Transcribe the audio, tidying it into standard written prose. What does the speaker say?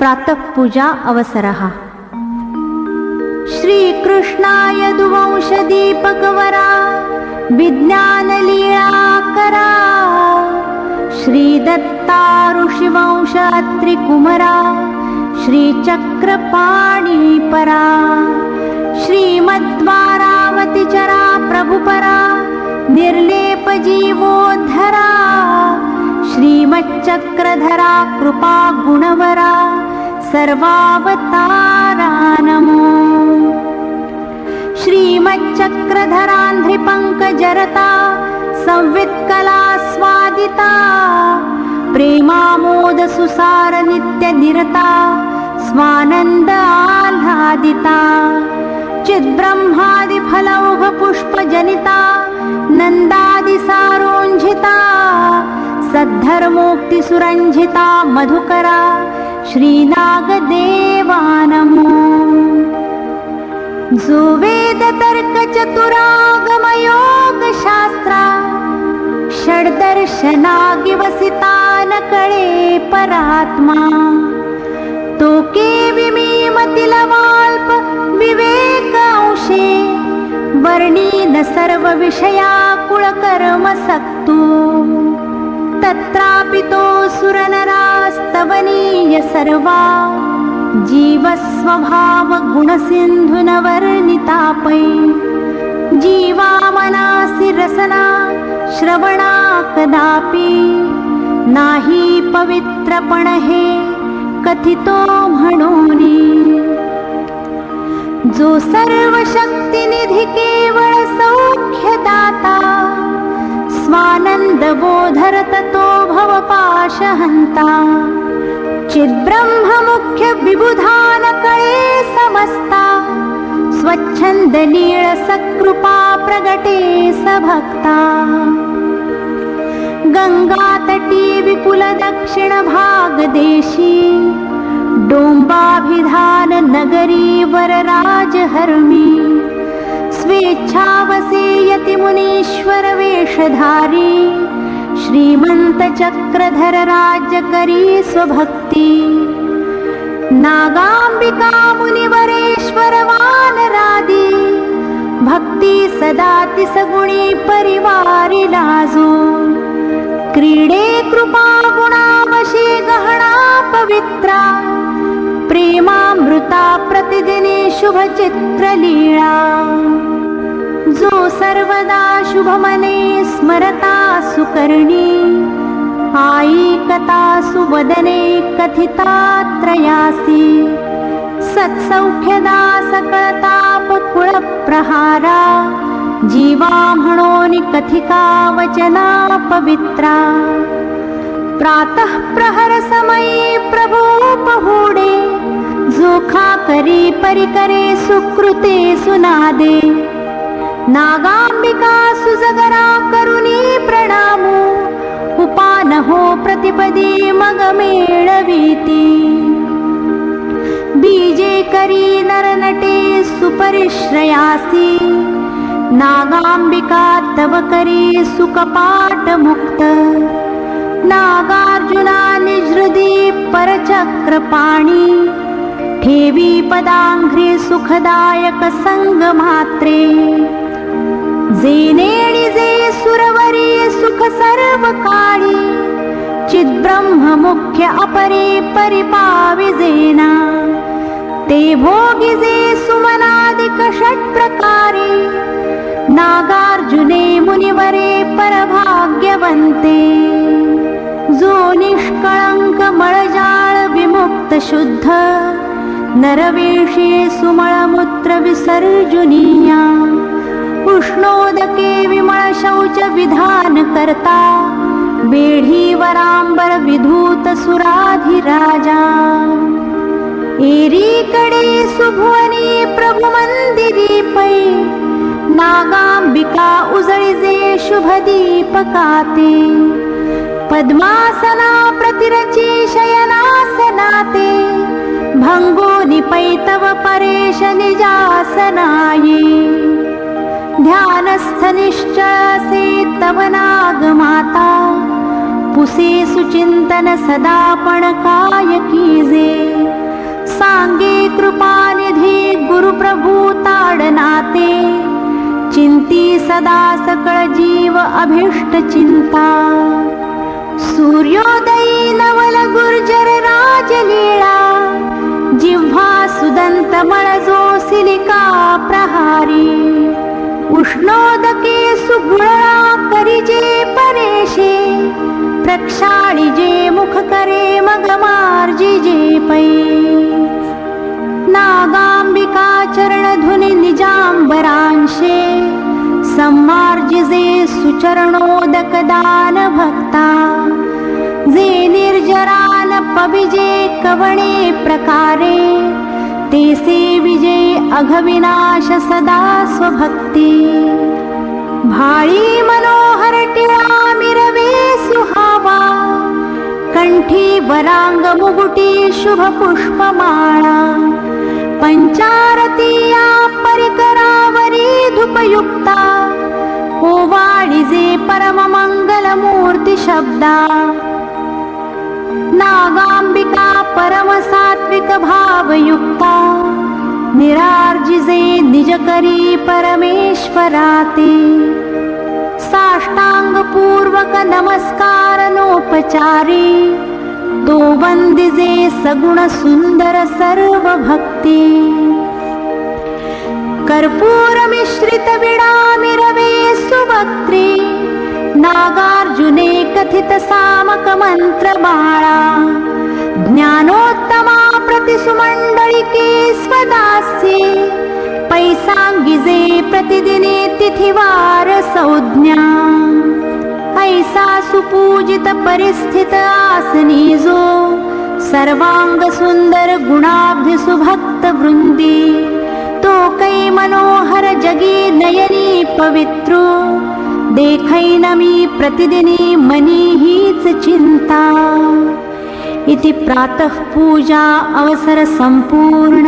प्रातःपूजा अवसरः। श्रीकृष्णाय दुवंशदीपकवरा विज्ञानलीलाकरा, श्रीदत्ता ऋषिवंश अत्रिकुमरा, श्रीचक्रपाणिपरा, श्रीमद्वारावतिचरा प्रभुपरा, निर्लेपजीवोद्धरा, श्रीमच्चक्रधरा कृपा गुणवरा, सर्वावतारा नमो। श्रीमच्चक्रधरान्ध्रिपङ्कजरता, संवित्कला स्वादिता, प्रेमामोद सुसार नित्यनिरता, स्वानन्द आह्लादिता, चिद्ब्रह्मादिफलौघ पुष्पजनिता, नन्दादिसारोञ्झिता, सद्धर्मोक्तिसुरञ्झिता मधुकरा, श्रीनागदेवा नमो। जो वेद तर्क चतुरागमयोगशास्त्रा, षड्दर्शनागिवसिता न कळे परात्मा, तो के विमीमतिलवाल्प विवेकांशे, वर्णीन सर्व विषयाकुलकर्म सक्तो, तत्रापि तो सुरनरास्तवनीय सर्वा, जीवस्वभाव गुणसिन्धुन वर्णितापै, जीवामनासि रसना श्रवणा कदापि, नाही पवित्रपण हे कथितो म्हणोनी। जो सर्वशक्तिनिधी केवळ सौख्यदाता, स्वानंद बोधर ततो भवपाशहंता, चिद्ब्रह्म मुख्य विबुधान कळे समस्ता, स्वच्छंद लीळ सकृपा प्रगटे सभक्ता। गंगातटी विपुल दक्षिण भाग देशी, डोंबाभिधान नगरी वरराज हर्मी, स्वेच्छावसे यति मुनीश्वर वेशधारी, श्रीमंत चक्रधर राज्य करी स्वभक्ती। नागांबिका मुनिवरेश्वर वानरादी, भक्ती सदा तिसगुणी परिवारी लाजो, क्रीडे कृपा गुणावशी गहना पवित्रा, प्रेमामृता प्रतिदिने शुभ चित्रलीळा। जो सर्वदा शुभमने स्मरता सुकर्णी, आईकता सुवदने कथिता त्रयासी, सत्सौख्यदा सकळताप कुळप्रहारा, जीवा म्हणोनि कथिका वचना पवित्रा। प्रातः प्रहर समयी प्रभू पहुडे, जोखा करी परिकरे सुकृते सुनादे, नागांबिका सुजगरा करुणी प्रणामो, उपान हो प्रतिपदी मग मेळवीती। बीजे करी नरनटे सुपरिश्रयासी, नागांबिका तव करी सुकपाट मुक्त, नागार्जुना निजहृदी परचक्रपाणी, ठेवी पदांघ्री सुखदायक संग मात्रे। जेनेणी जे सुरवरी सुख सर्व काळी, चिद्ब्रह्म मुख्य अपरे परिपाविजेना, ते भोगी जे सुमनादिक षट्प्रकारे, नागार्जुने मुनिवरे परभाग्यवंते। जो निष्कळंक मळजाळ विमुक्त शुद्ध, नरवेशे सुमळमूत्र विसर्जुनीया, उष्णोदके विमळ शौच विधान करता, बेढीवरांबर विधूत सुराधिराजा। एरीकडे सुभुवनी प्रभु मंदिरी पै, नागांबिका उजळिजे शुभ दीपकाते, पद्मासना प्रतिरची शयनासनाते, भंगोनि पैतव परेश निजासनाये। ध्यानस्थ निश्चळसे तव नागमाता, पुसे सुचिंतन सदा पण काय कीजे। कीर्ती सदा सकळ जीव अभिष्ट चिंता सूर्योदयी नवल गुर्जर राजलीळा जिव्हा सुदंत मळजो सिलिका प्रहारी उष्णोदके सुगुळा करिजे परेशे प्रक्षाळिजे मुख करे मग मार्जिजे पै नागांबिका चरण धुनी निजांबरांशे सम्मार्जिजे सुचरणोदक दान भक्ता जे निर्जरान पविजे कवणे प्रकारे ते सेविजे अघविनाश सदा स्वभक्ती भाळी मनोहर टिळा मिरवे सुहावा कंठी वरांग मुगुटी शुभ पुष्पमाळा पंचारतीया परिकरावरी धुपयुक्ता ओवाळिजे परम मंगल मूर्ती शब्दा नागांबिका परम सात्विक भावयुक्ता निरार्जिजे निज करी परमेश्वराते साष्टांग पूर्वक नमस्कार नोपचारी तो वंदिजे सगुण सुंदर सर्व भक्ती कर्पूर मिश्रित विडा मिरवे सुवक्त्री नागार्जुने कथित सामक मंत्र बाळा ज्ञानोत्तमा प्रतिसुमंडळिके स्वदास्ये पैसांगिजे प्रतिदिने तिथिवार संज्ञा ऐसा सुपूजित परिस्थित आसनी जो सर्वांग सुंदर गुणाब्ध सुभक्त वृंदी तो कै मनोहर जगी नयनी पवित्रो देखैन मी प्रतिदिनी मनी हीच चिंता इति प्रातः पूजा अवसर संपूर्ण।